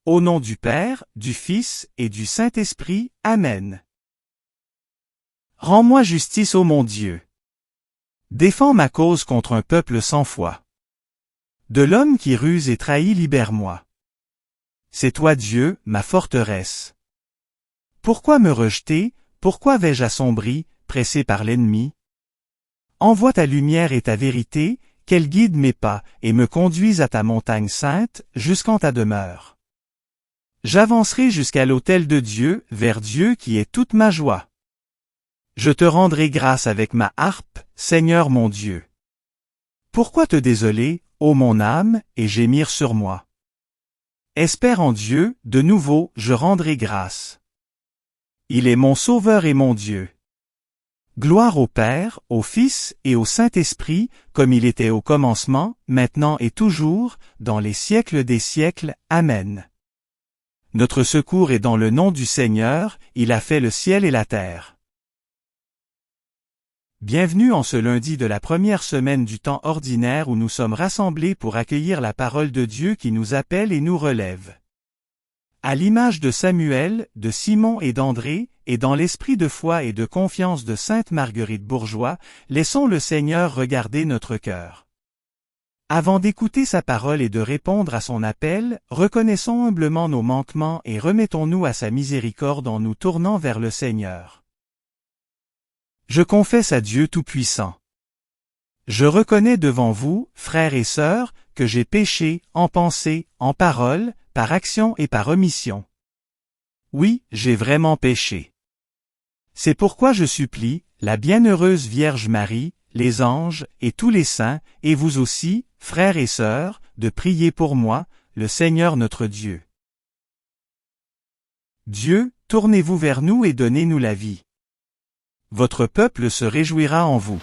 Au nom du Père, du Fils et du Saint-Esprit, Amen. Rends-moi justice, ô mon Dieu. Défends ma cause contre un peuple sans foi. De l'homme qui ruse et trahit, libère-moi. C'est toi Dieu, ma forteresse. Pourquoi me rejeter, pourquoi vais-je assombri, pressé par l'ennemi? Envoie ta lumière et ta vérité, qu'elle guide mes pas, et me conduise à ta montagne sainte, jusqu'en ta demeure. J'avancerai jusqu'à l'autel de Dieu, vers Dieu qui est toute ma joie. Je te rendrai grâce avec ma harpe, Seigneur mon Dieu. Pourquoi te désoler, ô mon âme, et gémir sur moi? Espère en Dieu, de nouveau, je rendrai grâce. Il est mon Sauveur et mon Dieu. Gloire au Père, au Fils et au Saint-Esprit, comme il était au commencement, maintenant et toujours, dans les siècles des siècles. Amen. Notre secours est dans le nom du Seigneur, il a fait le ciel et la terre. Bienvenue en ce lundi de la première semaine du temps ordinaire où nous sommes rassemblés pour accueillir la parole de Dieu qui nous appelle et nous relève. À l'image de Samuel, de Simon et d'André, et dans l'esprit de foi et de confiance de Sainte Marguerite Bourgeois, laissons le Seigneur regarder notre cœur. Avant d'écouter sa parole et de répondre à son appel, reconnaissons humblement nos manquements et remettons-nous à sa miséricorde en nous tournant vers le Seigneur. Je confesse à Dieu Tout-Puissant. Je reconnais devant vous, frères et sœurs, que j'ai péché, en pensée, en parole, par action et par omission. Oui, j'ai vraiment péché. C'est pourquoi je supplie, la bienheureuse Vierge Marie, les anges, et tous les saints, et vous aussi, frères et sœurs, de prier pour moi, le Seigneur notre Dieu. Dieu, tournez-vous vers nous et donnez-nous la vie. Votre peuple se réjouira en vous.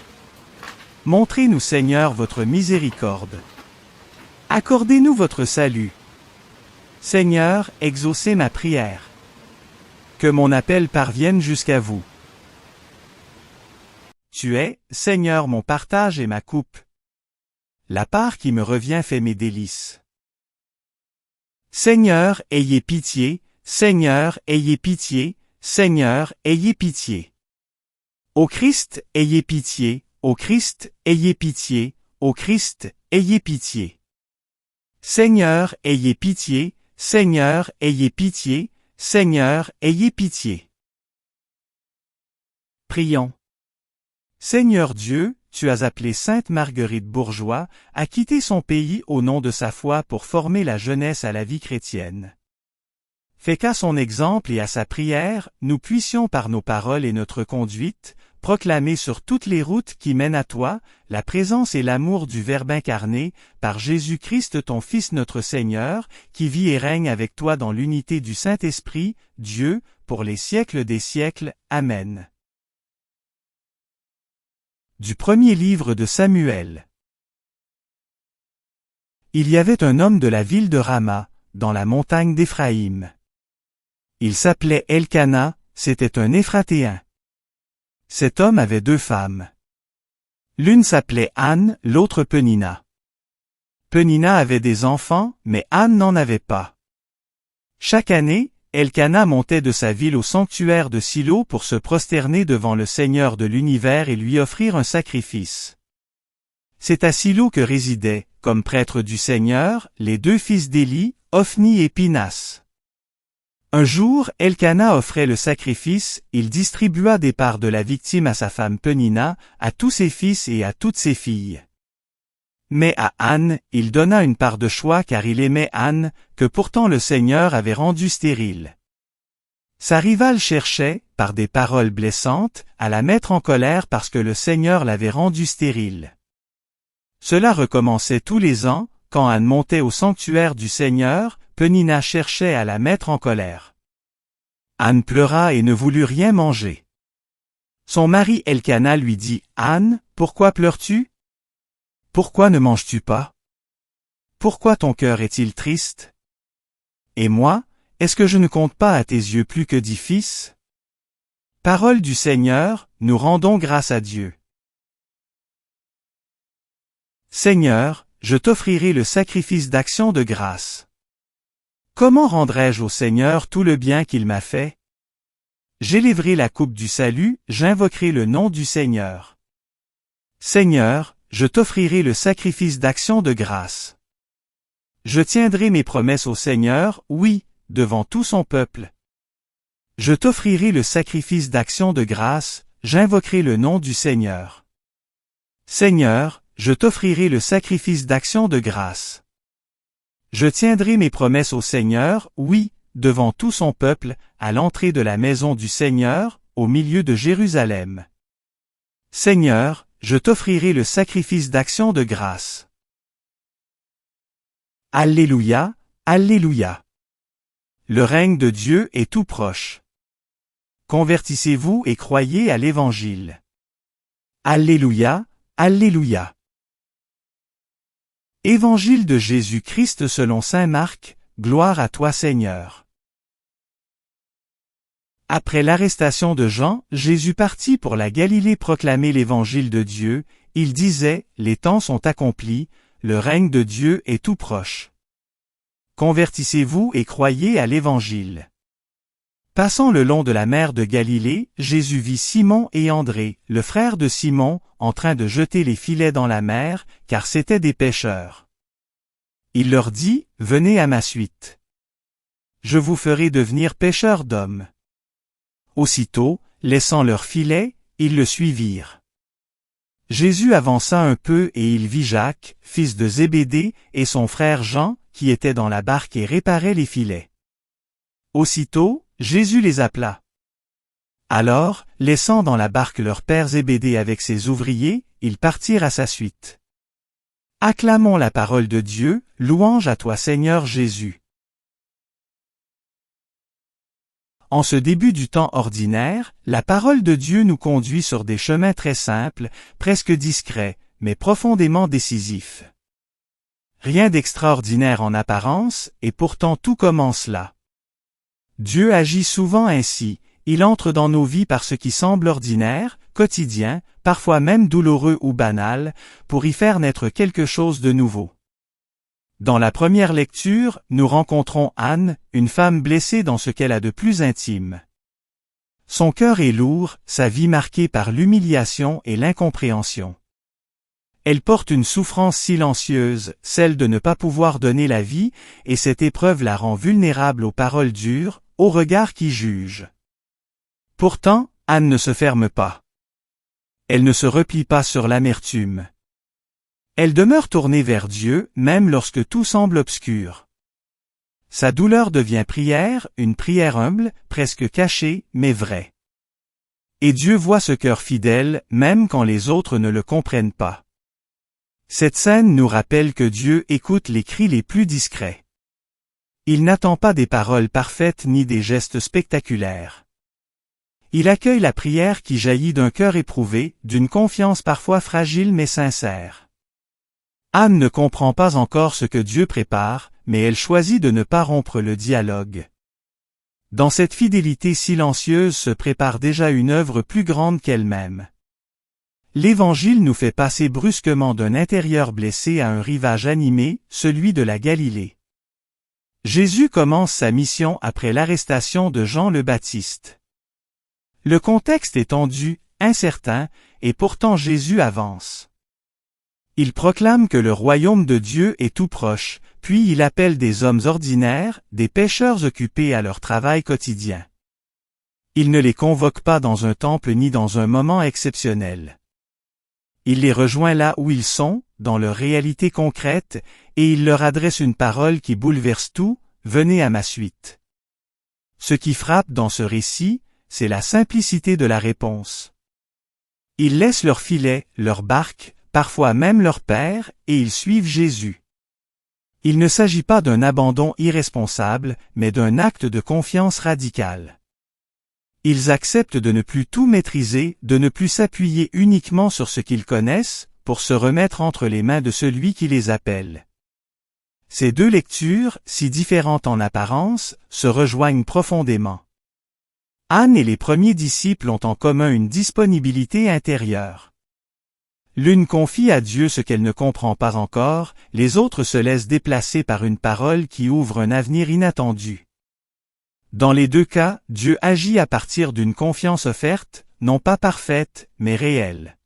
Montrez-nous, Seigneur, votre miséricorde. Accordez-nous votre salut. Seigneur, exaucez ma prière. Que mon appel parvienne jusqu'à vous. Tu es, Seigneur, mon partage et ma coupe. La part qui me revient fait mes délices. Seigneur, ayez pitié, Seigneur, ayez pitié, Seigneur, ayez pitié. Ô Christ, ayez pitié, ô Christ, ayez pitié, ô Christ, ayez pitié. Seigneur, ayez pitié, Seigneur, ayez pitié, Seigneur, ayez pitié. Prions. Seigneur Dieu, tu as appelé Sainte Marguerite Bourgeois à quitter son pays au nom de sa foi pour former la jeunesse à la vie chrétienne. Fais qu'à son exemple et à sa prière, nous puissions par nos paroles et notre conduite, proclamer sur toutes les routes qui mènent à toi, la présence et l'amour du Verbe incarné, par Jésus-Christ ton Fils notre Seigneur, qui vit et règne avec toi dans l'unité du Saint-Esprit, Dieu, pour les siècles des siècles. Amen. Du premier livre de Samuel. Il y avait un homme de la ville de Rama, dans la montagne d'Éphraïm. Il s'appelait Elkana, c'était un Éphratéen. Cet homme avait 2 femmes. L'une s'appelait Anne, l'autre Penina. Penina avait des enfants, mais Anne n'en avait pas. Chaque année, Elkana montait de sa ville au sanctuaire de Silo pour se prosterner devant le Seigneur de l'univers et lui offrir un sacrifice. C'est à Silo que résidaient, comme prêtres du Seigneur, les 2 fils d'Éli, Ophni et Pinas. Un jour, Elkana offrait le sacrifice, il distribua des parts de la victime à sa femme Penina, à tous ses fils et à toutes ses filles. Mais à Anne, il donna une part de choix car il aimait Anne, que pourtant le Seigneur avait rendue stérile. Sa rivale cherchait, par des paroles blessantes, à la mettre en colère parce que le Seigneur l'avait rendue stérile. Cela recommençait tous les ans, quand Anne montait au sanctuaire du Seigneur, Penina cherchait à la mettre en colère. Anne pleura et ne voulut rien manger. Son mari Elkana lui dit « Anne, pourquoi pleures-tu ? Pourquoi ne manges-tu pas? Pourquoi ton cœur est-il triste? Et moi, est-ce que je ne compte pas à tes yeux plus que 10 fils? » Parole du Seigneur, nous rendons grâce à Dieu. Seigneur, je t'offrirai le sacrifice d'action de grâce. Comment rendrai-je au Seigneur tout le bien qu'il m'a fait? J'élèverai la coupe du salut, j'invoquerai le nom du Seigneur. Seigneur, je t'offrirai le sacrifice d'action de grâce. Je tiendrai mes promesses au Seigneur, oui, devant tout son peuple. Je t'offrirai le sacrifice d'action de grâce, j'invoquerai le nom du Seigneur. Seigneur, je t'offrirai le sacrifice d'action de grâce. Je tiendrai mes promesses au Seigneur, oui, devant tout son peuple, à l'entrée de la maison du Seigneur, au milieu de Jérusalem. Seigneur, je t'offrirai le sacrifice d'action de grâce. Alléluia, Alléluia. Le règne de Dieu est tout proche. Convertissez-vous et croyez à l'Évangile. Alléluia, Alléluia. Évangile de Jésus-Christ selon saint Marc, gloire à toi Seigneur. Après l'arrestation de Jean, Jésus partit pour la Galilée proclamer l'Évangile de Dieu. Il disait, les temps sont accomplis, le règne de Dieu est tout proche. Convertissez-vous et croyez à l'Évangile. Passant le long de la mer de Galilée, Jésus vit Simon et André, le frère de Simon, en train de jeter les filets dans la mer, car c'étaient des pêcheurs. Il leur dit, venez à ma suite. Je vous ferai devenir pêcheurs d'hommes. Aussitôt, laissant leurs filets, ils le suivirent. Jésus avança un peu et il vit Jacques, fils de Zébédée, et son frère Jean, qui étaient dans la barque et réparaient les filets. Aussitôt, Jésus les appela. Alors, laissant dans la barque leur père Zébédée avec ses ouvriers, ils partirent à sa suite. Acclamons la parole de Dieu, louange à toi Seigneur Jésus. En ce début du temps ordinaire, la parole de Dieu nous conduit sur des chemins très simples, presque discrets, mais profondément décisifs. Rien d'extraordinaire en apparence, et pourtant tout commence là. Dieu agit souvent ainsi, il entre dans nos vies par ce qui semble ordinaire, quotidien, parfois même douloureux ou banal, pour y faire naître quelque chose de nouveau. Dans la première lecture, nous rencontrons Anne, une femme blessée dans ce qu'elle a de plus intime. Son cœur est lourd, sa vie marquée par l'humiliation et l'incompréhension. Elle porte une souffrance silencieuse, celle de ne pas pouvoir donner la vie, et cette épreuve la rend vulnérable aux paroles dures, aux regards qui jugent. Pourtant, Anne ne se ferme pas. Elle ne se replie pas sur l'amertume. Elle demeure tournée vers Dieu, même lorsque tout semble obscur. Sa douleur devient prière, une prière humble, presque cachée, mais vraie. Et Dieu voit ce cœur fidèle, même quand les autres ne le comprennent pas. Cette scène nous rappelle que Dieu écoute les cris les plus discrets. Il n'attend pas des paroles parfaites ni des gestes spectaculaires. Il accueille la prière qui jaillit d'un cœur éprouvé, d'une confiance parfois fragile mais sincère. Anne ne comprend pas encore ce que Dieu prépare, mais elle choisit de ne pas rompre le dialogue. Dans cette fidélité silencieuse se prépare déjà une œuvre plus grande qu'elle-même. L'Évangile nous fait passer brusquement d'un intérieur blessé à un rivage animé, celui de la Galilée. Jésus commence sa mission après l'arrestation de Jean le Baptiste. Le contexte est tendu, incertain, et pourtant Jésus avance. Il proclame que le royaume de Dieu est tout proche, puis il appelle des hommes ordinaires, des pêcheurs occupés à leur travail quotidien. Il ne les convoque pas dans un temple ni dans un moment exceptionnel. Il les rejoint là où ils sont, dans leur réalité concrète, et il leur adresse une parole qui bouleverse tout, « Venez à ma suite ». Ce qui frappe dans ce récit, c'est la simplicité de la réponse. Ils laissent leurs filets, leurs barques, parfois même leur père, et ils suivent Jésus. Il ne s'agit pas d'un abandon irresponsable, mais d'un acte de confiance radicale. Ils acceptent de ne plus tout maîtriser, de ne plus s'appuyer uniquement sur ce qu'ils connaissent, pour se remettre entre les mains de celui qui les appelle. Ces deux lectures, si différentes en apparence, se rejoignent profondément. Anne et les premiers disciples ont en commun une disponibilité intérieure. L'une confie à Dieu ce qu'elle ne comprend pas encore, les autres se laissent déplacer par une parole qui ouvre un avenir inattendu. Dans les deux cas, Dieu agit à partir d'une confiance offerte, non pas parfaite, mais réelle.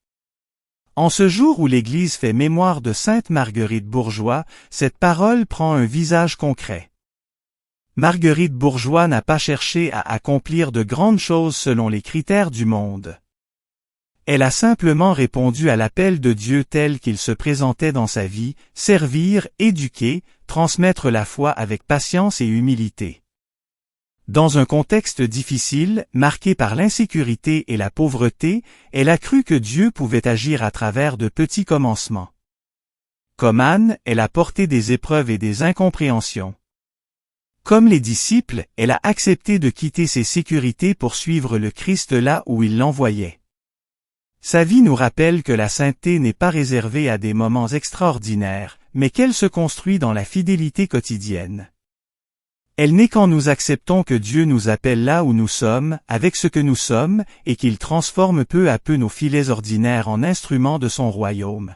En ce jour où l'Église fait mémoire de Sainte Marguerite Bourgeoys, cette parole prend un visage concret. Marguerite Bourgeoys n'a pas cherché à accomplir de grandes choses selon les critères du monde. Elle a simplement répondu à l'appel de Dieu tel qu'il se présentait dans sa vie, servir, éduquer, transmettre la foi avec patience et humilité. Dans un contexte difficile, marqué par l'insécurité et la pauvreté, elle a cru que Dieu pouvait agir à travers de petits commencements. Comme Anne, elle a porté des épreuves et des incompréhensions. Comme les disciples, elle a accepté de quitter ses sécurités pour suivre le Christ là où il l'envoyait. Sa vie nous rappelle que la sainteté n'est pas réservée à des moments extraordinaires, mais qu'elle se construit dans la fidélité quotidienne. Elle n'est quand nous acceptons que Dieu nous appelle là où nous sommes, avec ce que nous sommes, et qu'il transforme peu à peu nos filets ordinaires en instruments de son royaume.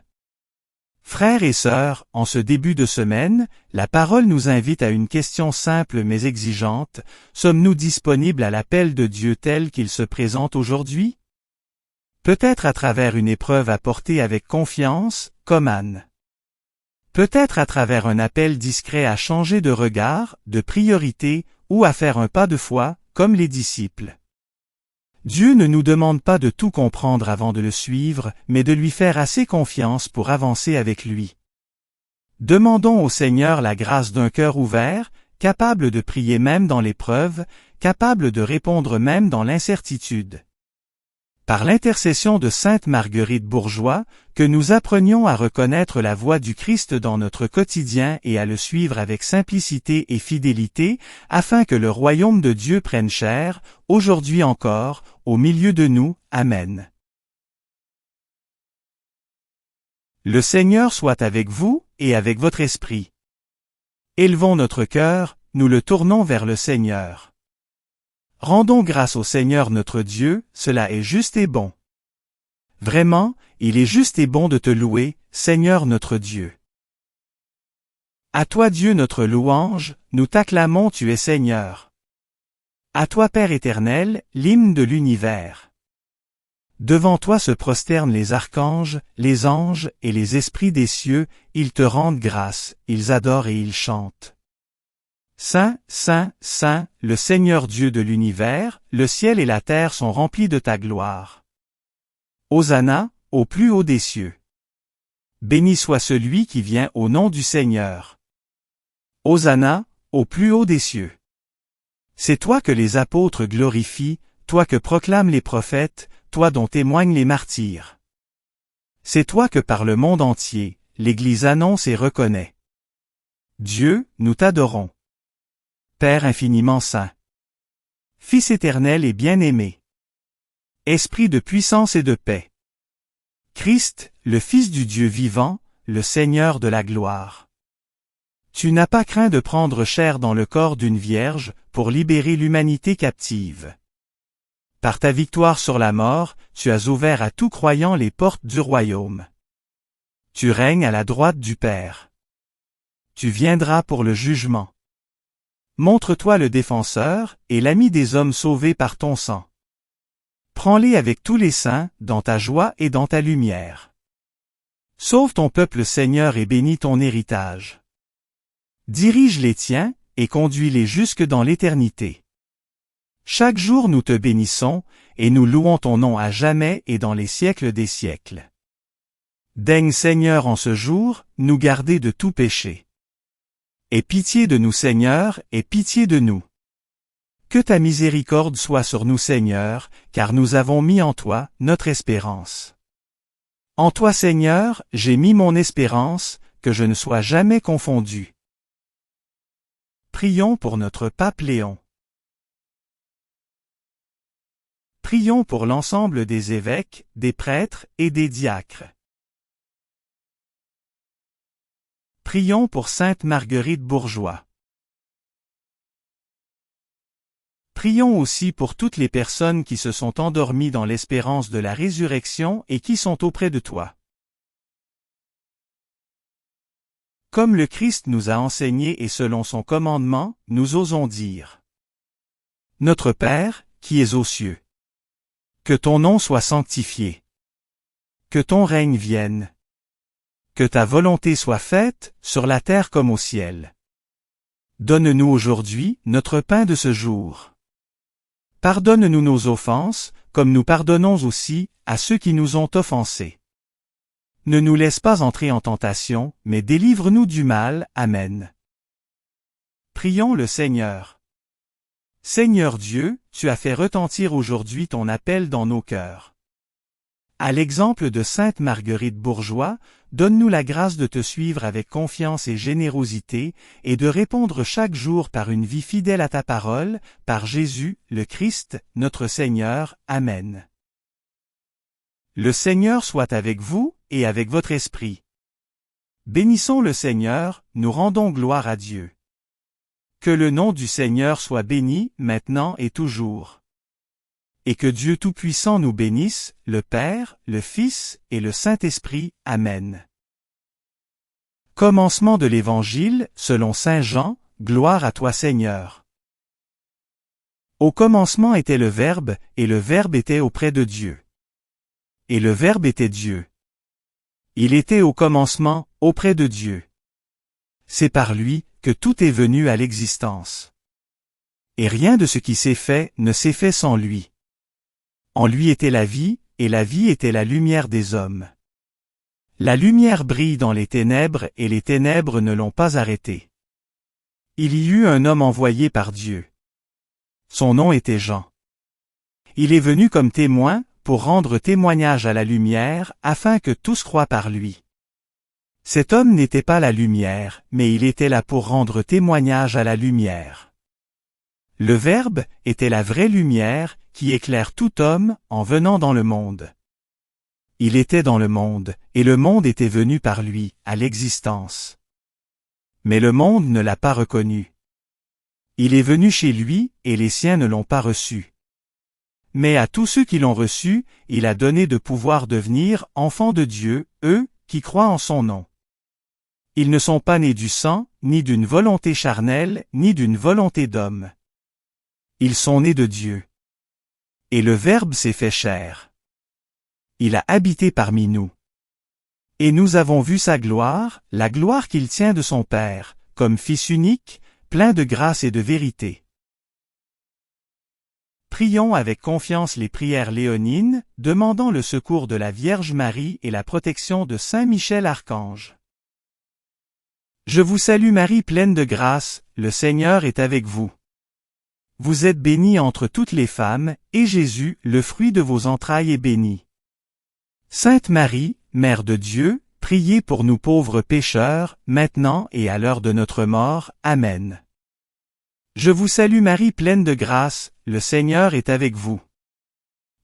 Frères et sœurs, en ce début de semaine, la parole nous invite à une question simple mais exigeante: sommes-nous disponibles à l'appel de Dieu tel qu'il se présente aujourd'hui? Peut-être à travers une épreuve apportée avec confiance, comme Anne. Peut-être à travers un appel discret à changer de regard, de priorité, ou à faire un pas de foi, comme les disciples. Dieu ne nous demande pas de tout comprendre avant de le suivre, mais de lui faire assez confiance pour avancer avec lui. Demandons au Seigneur la grâce d'un cœur ouvert, capable de prier même dans l'épreuve, capable de répondre même dans l'incertitude. Par l'intercession de Sainte Marguerite Bourgeoys, que nous apprenions à reconnaître la voix du Christ dans notre quotidien et à le suivre avec simplicité et fidélité, afin que le royaume de Dieu prenne chair, aujourd'hui encore, au milieu de nous. Amen. Le Seigneur soit avec vous, et avec votre esprit. Élevons notre cœur, nous le tournons vers le Seigneur. Rendons grâce au Seigneur notre Dieu, cela est juste et bon. Vraiment, il est juste et bon de te louer, Seigneur notre Dieu. À toi Dieu notre louange, nous t'acclamons, tu es Seigneur. À toi Père éternel, l'hymne de l'univers. Devant toi se prosternent les archanges, les anges et les esprits des cieux, ils te rendent grâce, ils adorent et ils chantent. Saint, Saint, Saint, le Seigneur Dieu de l'univers, le ciel et la terre sont remplis de ta gloire. Hosanna, au plus haut des cieux. Béni soit celui qui vient au nom du Seigneur. Hosanna, au plus haut des cieux. C'est toi que les apôtres glorifient, toi que proclament les prophètes, toi dont témoignent les martyrs. C'est toi que par le monde entier, l'Église annonce et reconnaît. Dieu, nous t'adorons. Père infiniment saint. Fils éternel et bien-aimé. Esprit de puissance et de paix. Christ, le Fils du Dieu vivant, le Seigneur de la gloire. Tu n'as pas craint de prendre chair dans le corps d'une vierge, pour libérer l'humanité captive. Par ta victoire sur la mort, tu as ouvert à tout croyant les portes du royaume. Tu règnes à la droite du Père. Tu viendras pour le jugement. Montre-toi le défenseur, et l'ami des hommes sauvés par ton sang. Prends-les avec tous les saints, dans ta joie et dans ta lumière. Sauve ton peuple Seigneur et bénis ton héritage. Dirige les tiens, et conduis-les jusque dans l'éternité. Chaque jour nous te bénissons, et nous louons ton nom à jamais et dans les siècles des siècles. Daigne Seigneur en ce jour, nous garder de tout péché. Aie pitié de nous Seigneur, aie pitié de nous. Que ta miséricorde soit sur nous Seigneur, car nous avons mis en toi notre espérance. En toi Seigneur, j'ai mis mon espérance, que je ne sois jamais confondu. Prions pour notre pape Léon. Prions pour l'ensemble des évêques, des prêtres et des diacres. Prions pour Sainte Marguerite Bourgeoys. Prions aussi pour toutes les personnes qui se sont endormies dans l'espérance de la résurrection et qui sont auprès de toi. Comme le Christ nous a enseigné et selon son commandement, nous osons dire: Notre Père, qui es aux cieux. Que ton nom soit sanctifié. Que ton règne vienne. Que ta volonté soit faite, sur la terre comme au ciel. Donne-nous aujourd'hui notre pain de ce jour. Pardonne-nous nos offenses, comme nous pardonnons aussi à ceux qui nous ont offensés. Ne nous laisse pas entrer en tentation, mais délivre-nous du mal. Amen. Prions le Seigneur. Seigneur Dieu, tu as fait retentir aujourd'hui ton appel dans nos cœurs. À l'exemple de Sainte Marguerite Bourgeois, donne-nous la grâce de te suivre avec confiance et générosité, et de répondre chaque jour par une vie fidèle à ta parole, par Jésus, le Christ, notre Seigneur. Amen. Le Seigneur soit avec vous, et avec votre esprit. Bénissons le Seigneur, nous rendons gloire à Dieu. Que le nom du Seigneur soit béni, maintenant et toujours. Et que Dieu Tout-Puissant nous bénisse, le Père, le Fils et le Saint-Esprit. Amen. Commencement de l'Évangile, selon saint Jean, gloire à toi Seigneur. Au commencement était le Verbe, et le Verbe était auprès de Dieu. Et le Verbe était Dieu. Il était au commencement, auprès de Dieu. C'est par lui que tout est venu à l'existence. Et rien de ce qui s'est fait ne s'est fait sans lui. En lui était la vie, et la vie était la lumière des hommes. La lumière brille dans les ténèbres et les ténèbres ne l'ont pas arrêtée. Il y eut un homme envoyé par Dieu. Son nom était Jean. Il est venu comme témoin, pour rendre témoignage à la lumière, afin que tous croient par lui. Cet homme n'était pas la lumière, mais il était là pour rendre témoignage à la lumière. Le Verbe était la vraie lumière, qui éclaire tout homme, en venant dans le monde. Il était dans le monde, et le monde était venu par lui, à l'existence. Mais le monde ne l'a pas reconnu. Il est venu chez lui, et les siens ne l'ont pas reçu. Mais à tous ceux qui l'ont reçu, il a donné de pouvoir devenir enfants de Dieu, eux, qui croient en son nom. Ils ne sont pas nés du sang, ni d'une volonté charnelle, ni d'une volonté d'homme. Ils sont nés de Dieu. Et le Verbe s'est fait chair. Il a habité parmi nous. Et nous avons vu sa gloire, la gloire qu'il tient de son Père, comme Fils unique, plein de grâce et de vérité. Prions avec confiance les prières léonines, demandant le secours de la Vierge Marie et la protection de Saint Michel Archange. Je vous salue Marie pleine de grâce, le Seigneur est avec vous. Vous êtes bénie entre toutes les femmes, et Jésus, le fruit de vos entrailles, est béni. Sainte Marie, Mère de Dieu, priez pour nous pauvres pécheurs, maintenant et à l'heure de notre mort. Amen. Je vous salue Marie pleine de grâce, le Seigneur est avec vous.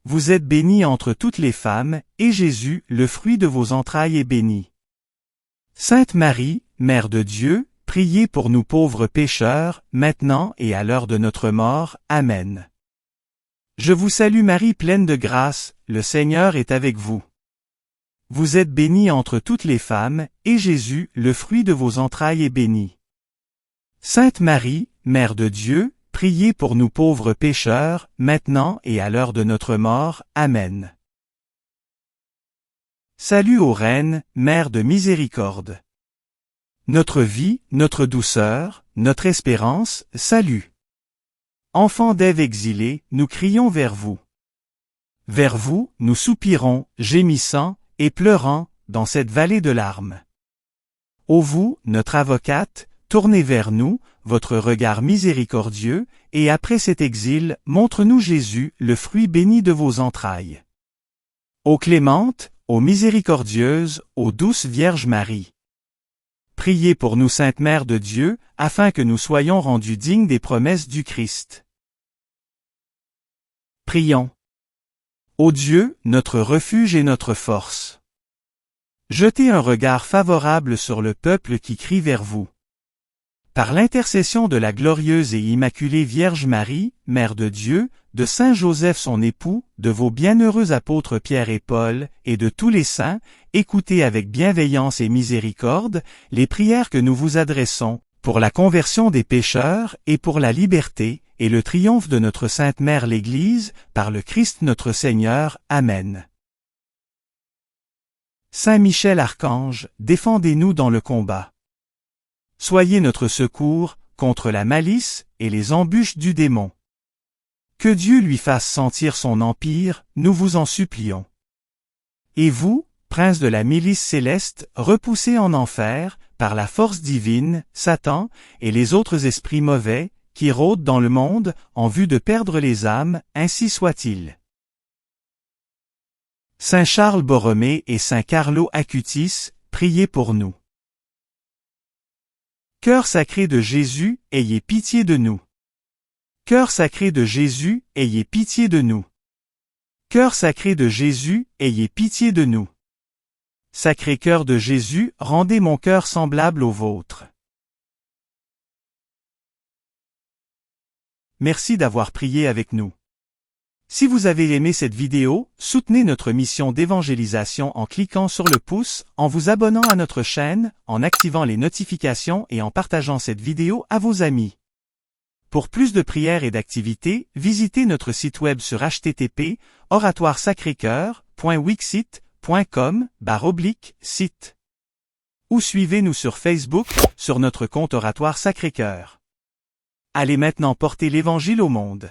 Vous êtes bénie entre toutes les femmes, et Jésus, le fruit de vos entrailles, est béni. Sainte Marie, Mère de Dieu, priez pour nous pauvres pécheurs, maintenant et à l'heure de notre mort. Amen. Je vous salue Marie pleine de grâce, le Seigneur est avec vous. Vous êtes bénie entre toutes les femmes, et Jésus, le fruit de vos entrailles, est béni. Sainte Marie, Mère de Dieu, priez pour nous pauvres pécheurs, maintenant et à l'heure de notre mort. Amen. Salut ô Reine, Mère de miséricorde. Notre vie, notre douceur, notre espérance, salut. Enfants d'Ève exilés, nous crions vers vous. Vers vous, nous soupirons, gémissant, et pleurant, dans cette vallée de larmes. Ô vous, notre avocate, tournez vers nous, votre regard miséricordieux, et après cet exil, montre-nous Jésus, le fruit béni de vos entrailles. Ô clémente, ô miséricordieuse, ô douce Vierge Marie. Priez pour nous Sainte Mère de Dieu, afin que nous soyons rendus dignes des promesses du Christ. Prions. Ô Dieu, notre refuge et notre force. Jetez un regard favorable sur le peuple qui crie vers vous. Par l'intercession de la glorieuse et immaculée Vierge Marie, Mère de Dieu, de saint Joseph son époux, de vos bienheureux apôtres Pierre et Paul, et de tous les saints, écoutez avec bienveillance et miséricorde les prières que nous vous adressons, pour la conversion des pécheurs et pour la liberté, et le triomphe de notre Sainte Mère l'Église, par le Christ notre Seigneur. Amen. Saint Michel Archange, défendez-nous dans le combat. Soyez notre secours contre la malice et les embûches du démon. Que Dieu lui fasse sentir son empire, nous vous en supplions. Et vous, prince de la milice céleste, repoussez en enfer, par la force divine, Satan et les autres esprits mauvais, qui rôdent dans le monde, en vue de perdre les âmes, ainsi soit-il. Saint Charles Borromée et Saint Carlo Acutis, priez pour nous. Cœur sacré de Jésus, ayez pitié de nous. Cœur sacré de Jésus, ayez pitié de nous. Cœur sacré de Jésus, ayez pitié de nous. Sacré cœur de Jésus, rendez mon cœur semblable au vôtre. Merci d'avoir prié avec nous. Si vous avez aimé cette vidéo, soutenez notre mission d'évangélisation en cliquant sur le pouce, en vous abonnant à notre chaîne, en activant les notifications et en partageant cette vidéo à vos amis. Pour plus de prières et d'activités, visitez notre site web sur http://oratoiresacrécoeur.wixsite.com/site. Ou suivez-nous sur Facebook, sur notre compte Oratoire Sacré-Cœur. Allez maintenant porter l'Évangile au monde.